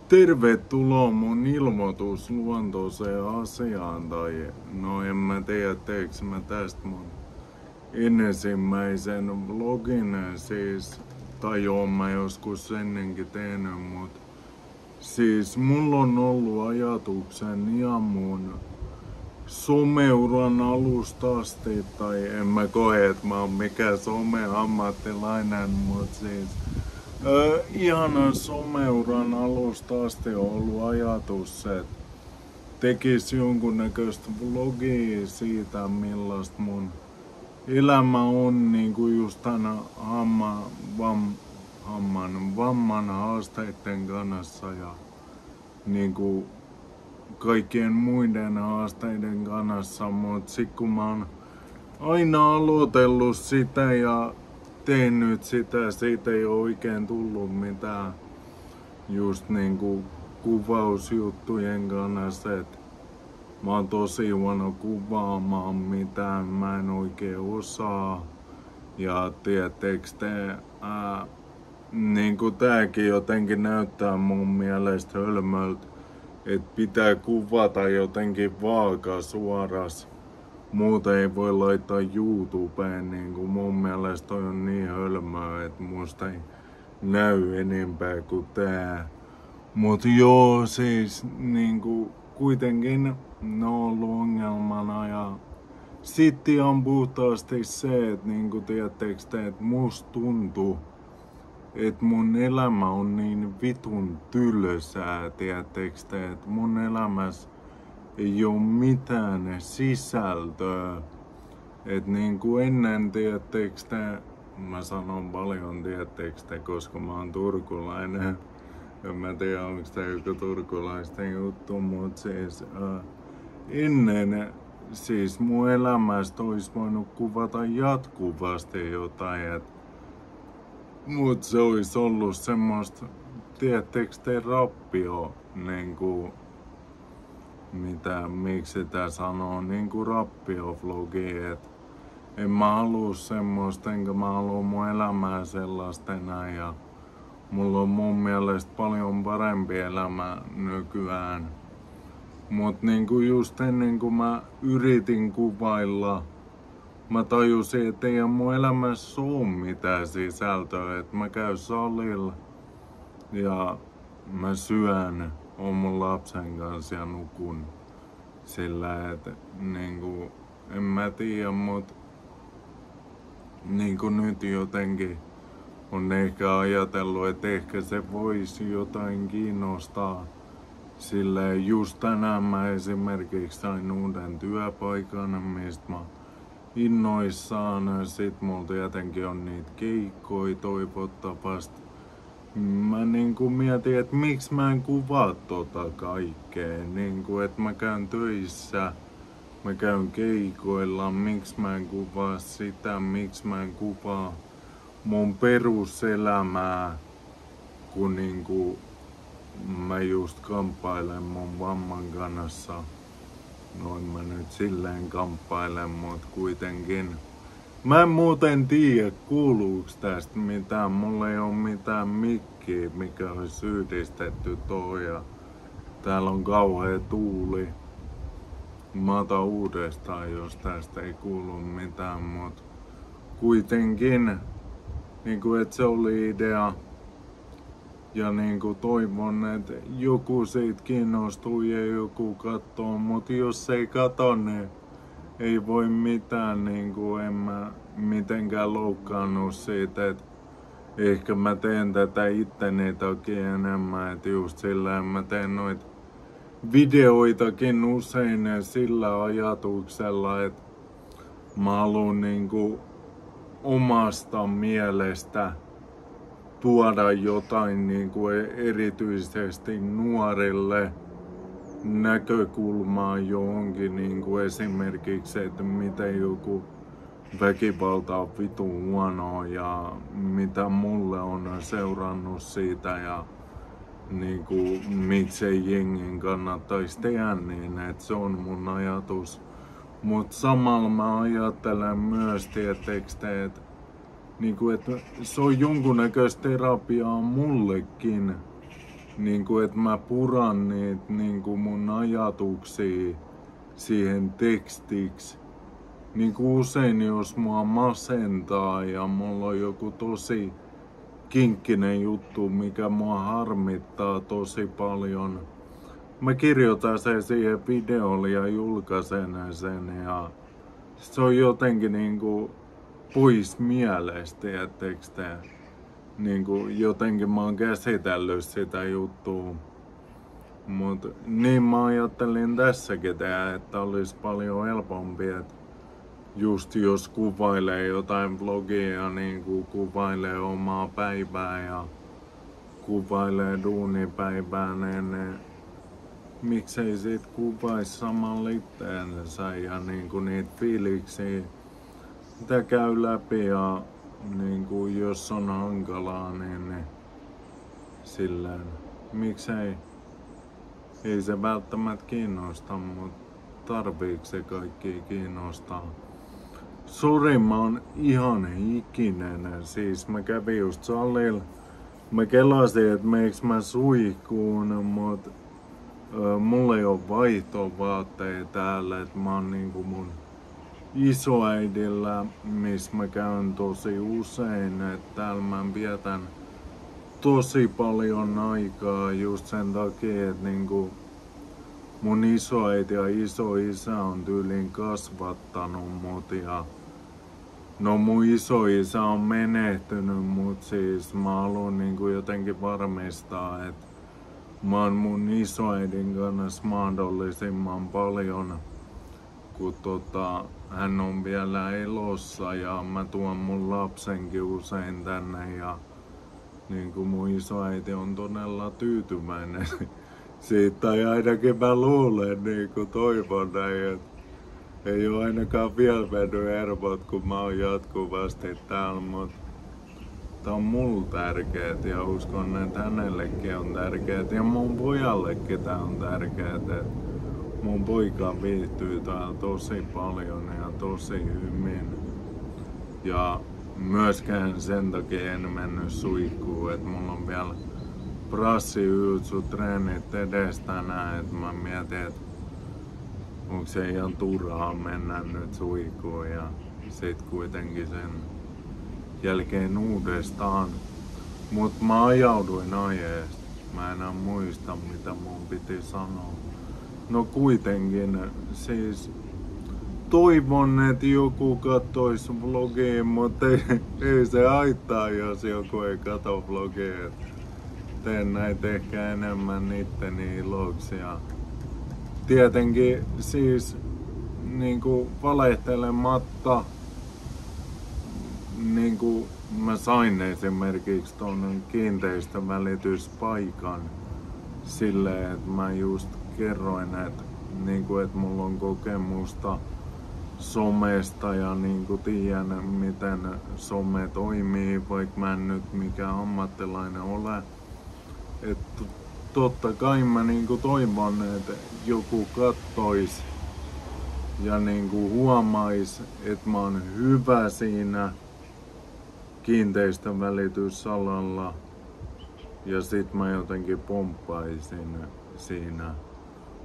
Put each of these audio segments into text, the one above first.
Tervetuloa mun ilmoitusluontoiseen asiaan, tai no en mä tiedä teekö mä tästä mun ensimmäisen vlogin siis, tai oon mä joskus ennenkin tehnyt, mut siis mulla on ollut ajatuksen ihan mun someuran alusta asti, tai en mä koe, että mä oon mikään someammattilainen, mut siis ihan someuran alusta asti on ollut ajatus, että tekis jonkunnäköistä vlogia siitä, millaista mun elämä on niinku just tänä vamman haasteiden kanssa ja niinku kaikkien muiden haasteiden kanssa, mut sit kun mä oon aina aloitellut sitä ja tehnyt sitä, siitä ei oo oikein tullut mitään just niinku kuvausjuttujen kanssa, että mä oon tosi huono kuvaamaan mitään, mä en oikein osaa. Ja tiedättekö te, niinku tääkin jotenkin näyttää mun mielestä hölmöltä, että pitää kuvata jotenkin vaakasuoras. Muuten ei voi laittaa YouTubeen, niinku mun mielestä toi on niin hölmöä, että musta ei näy enempää kuin tää. Mut joo, siis niinku kuitenkin ne on ollut ongelmana ja sitten ihan puhtaasti se, että niinku tiedättekö te, että musta tuntuu, että mun elämä on niin vitun tylsää, tiedättekö te, että mun elämässä ei oo mitään sisältöä. Et niinku ennen, tiedättekö te, mä sanon paljon tiedättekö te, koska mä oon turkulainen. En mä tiedä, onko tää joku turkulaisten juttu, mut siis ennen siis mun elämästä olisi voinut kuvata jatkuvasti jotain, mut se olisi ollut semmoista, tiedättekö te, rappio, niinku, miksi sitä sanoo, niinku rappiovlogi, et en mä halua semmoista, enkä mä halua mun elämää sellaista enää, ja mulla on mun mielestä paljon parempi elämä nykyään. Mut niinku just ennen kuin mä yritin kuvailla, mä tajusin, että ei mun elämässä oo mitään sisältöä. Että mä käyn salilla ja mä syön, oon mun lapsen kanssa ja nukun. Sillä että niinku, en mä tiedä, mut niinku nyt jotenkin on ehkä ajatellut, että ehkä se voisi jotain kiinnostaa. Sillä just tänään mä esimerkiksi sain uuden työpaikan, mistä mä innoissaan. Sit mulla tietenkin on niitä keikkoja toivottavasti. Mä niinku mietin, että miksi mä en kuvaa tota kaikkea. Niinku, että mä käyn töissä, mä käyn keikoilla, miksi mä en kuvaa sitä, miksi mä en kuvaa mun peruselämää, kun niinku mä just kamppailen mun vamman kanssa. Noin mä nyt silleen kamppailen, mut kuitenkin. Mä en muuten tiedä, kuuluuks tästä mitään. Mulla ei oo mitään mikkiä, mikä olisi yhdistetty tohon, ja täällä on kauhea tuuli. Mä otan uudestaan, jos tästä ei kuulu mitään, mut kuitenkin niinku, et se oli idea. Ja niinku toivon, että joku siitä kiinnostuu ja joku katsoo, mut jos ei kato, niin ei voi mitään, niinku en mä mitenkään loukkaannut siitä, että ehkä mä teen tätä itteni takia enemmän, että just sillä mä teen noita videoitakin usein sillä ajatuksella, että mä haluun niinku omasta mielestä tuoda jotain niinku erityisesti nuorille näkökulmaa johonkin, niinku esimerkiksi, että miten joku väkivalta on vitun huonoa ja mitä mulle on seurannut siitä ja niinku miksei jengin kannattaisi tehdä niin, että se on mun ajatus. Mut samalla mä ajattelen myös, tiettekö te, että niinku, että se on jonkunnäköistä terapiaa mullekin. niinku, että mä puran niitä niinku mun ajatuksia siihen tekstiksi. Niinku usein jos mua masentaa ja mulla on joku tosi kinkkinen juttu, mikä mua harmittaa tosi paljon. Mä kirjoitan sen siihen videolle ja julkaisen sen ja se on jotenkin niinku pois mielestä, tiettekö te? Niinku jotenkin mä oon käsitellyt sitä juttua. Mut niin mä ajattelin tässäkin tehdä, että olisi paljon helpompi, että just jos kuvailee jotain vlogia, niinku kuvailee omaa päivää ja kuvailee duunipäivää, niin miksei sit kuvaisi samalla itteensä ja niinku niitä fiiliksiä, mitä käy läpi ja niinku jos on hankalaa, niin silleen, miksei, ei se välttämättä kiinnosta, mutta tarviiko se kaikki kiinnostaa? Sori, mä oon ihan hikinen, siis mä kävin just salilla, mä kelasin, että meiks mä suihkuun, mut mulla ei oo vaihtovaatteita täällä, että mä oon niinku mun isoäidillä, missä mä käyn tosi usein, että täällä mä vietän tosi paljon aikaa just sen takia, että niinku mun isoäiti ja isoisä on tyyliin kasvattanut mut ja no mun isoisä on menehtynyt, mut siis mä haluan niinku jotenkin varmistaa, että mä oon mun isoäidin kanssa mahdollisimman paljon, kun hän on vielä elossa ja mä tuon mun lapsenkin usein tänne ja niinku mun isoäiti on todella tyytyväinen siitä, tai ainakin mä luulen, niinku toivon näin, että ei oo ainakaan vielä mennyt hermot, kun mä oon jatkuvasti täällä, mut tää on mulle tärkeet ja uskon, että hänellekin on tärkeet ja mun pojallekin tää on tärkeet, että mun poika viihtyy täällä tosi paljon ja tosi hyvin. Ja myöskään sen takia en mennyt suihkuun, että mulla on vielä brassijutsu-treenit edes tänään, että mä mietin, että onko se ihan turhaa mennä nyt suihkuun ja sit kuitenkin sen jälkeen uudestaan. Mut mä ajauduin aiheesta. Mä enää muista mitä mun piti sanoa. No kuitenkin, siis toivon, että joku kattois vlogia, mutta ei se haittaa, jos joku ei katso vlogia. Teen näitä ehkä enemmän itteni iloksi. Ja tietenkin siis niinku valehtelematta, niinku mä sain esimerkiksi ton kiinteistövälityspaikan silleen, että mä just kerroin, että niinku, et mulla on kokemusta somesta ja niinku tiedän miten some toimii, vaikka mä en nyt mikään ammattilainen ole. Et totta kai mä niinku toivon, että joku kattois ja niinku huomais, että mä oon hyvä siinä kiinteistönvälitysalalla ja sit mä jotenkin pomppaisin siinä.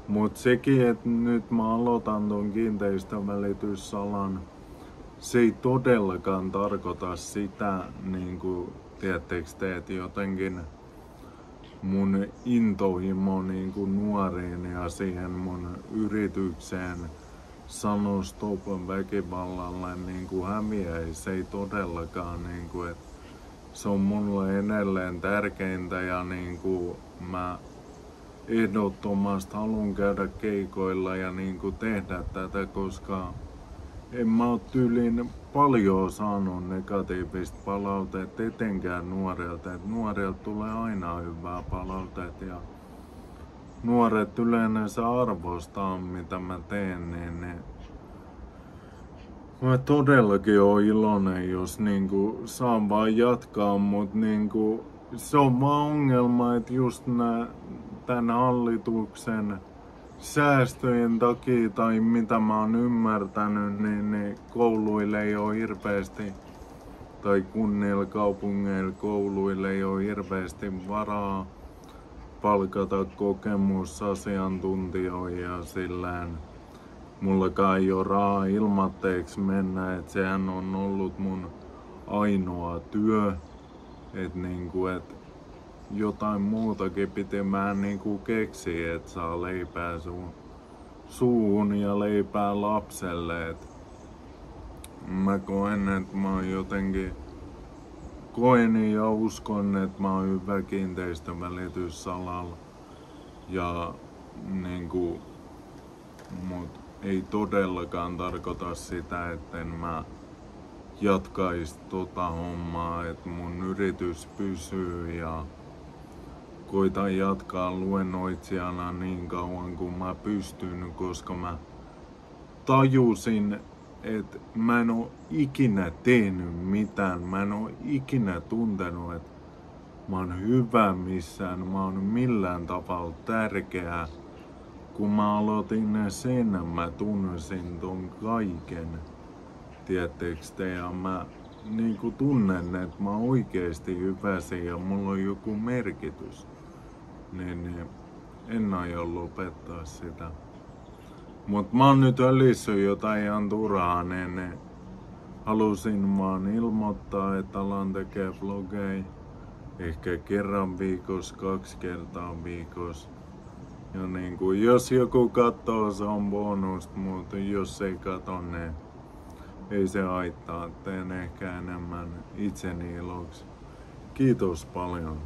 Mut sekin, että nyt mä aloitan ton kiinteistönvälitysalan, se ei todellakaan tarkoita sitä, niinku, tiedättekö te, että jotenkin mun intohimo niinku nuoriin ja siihen mun yritykseen sano stop väkivallalle niinku häviäisi. Se ei todellakaan, niinku, että se on mulle edelleen tärkeintä ja niinku mä ehdottomasti haluan käydä keikoilla ja niinku tehdä tätä, koska en mä oo tyyliin paljon saanut negatiivista palautetta etenkään nuorilta. Et nuorilta tulee aina hyvää palautetta ja nuoret yleensä arvostaa mitä mä teen, niin mä todellakin oon iloinen, jos niinku saan vaan jatkaa, mut niinku se on vaan ongelma, että just tän hallituksen säästöjen takia tai mitä mä oon ymmärtänyt, niin kouluille ei oo hirveästi tai kunnilla, kaupungeilla, kouluille ei oo hirveästi varaa palkata kokemusasiantuntijoja silleen. Mullakaan ei ole rahaa ilmatteeksi mennä, et sehän on ollut mun ainoa työ. Et niinku, et jotain muutakin piti mä niinku keksiä, et saa leipää suuhun ja leipää lapselle. Et mä koen, että mä oon jotenkin koen ja uskon, että mä oon hyvä kiinteistönvälitysalalla. Ja niinku, mut ei todellakaan tarkoita sitä, etten mä jatkais tota hommaa, että mun yritys pysyy ja koitan jatkaa luennoitsijana niin kauan kuin mä pystyn, koska mä tajusin, että mä en oo ikinä tehnyt mitään, mä en oo ikinä tuntenut, että mä oon hyvä missään, mä oon millään tavalla tärkeä. Kun mä aloitin sen, mä tunsin ton kaiken, tietteeks te, ja mä niinku tunnen, että mä oon oikeesti hyväsi ja mulla on joku merkitys. Niin en aio lopettaa sitä. Mut mä oon nyt ölissyt jotain ihan turhaa, niin halusin vaan ilmoittaa, että alan tekee vlogeja. Ehkä kerran viikossa, 2 kertaa viikossa. Ja niinku, jos joku katsoo, se on bonus, mutta jos ei katso, niin ei se haittaa. Teen ehkä enemmän itseni iloksi. Kiitos paljon.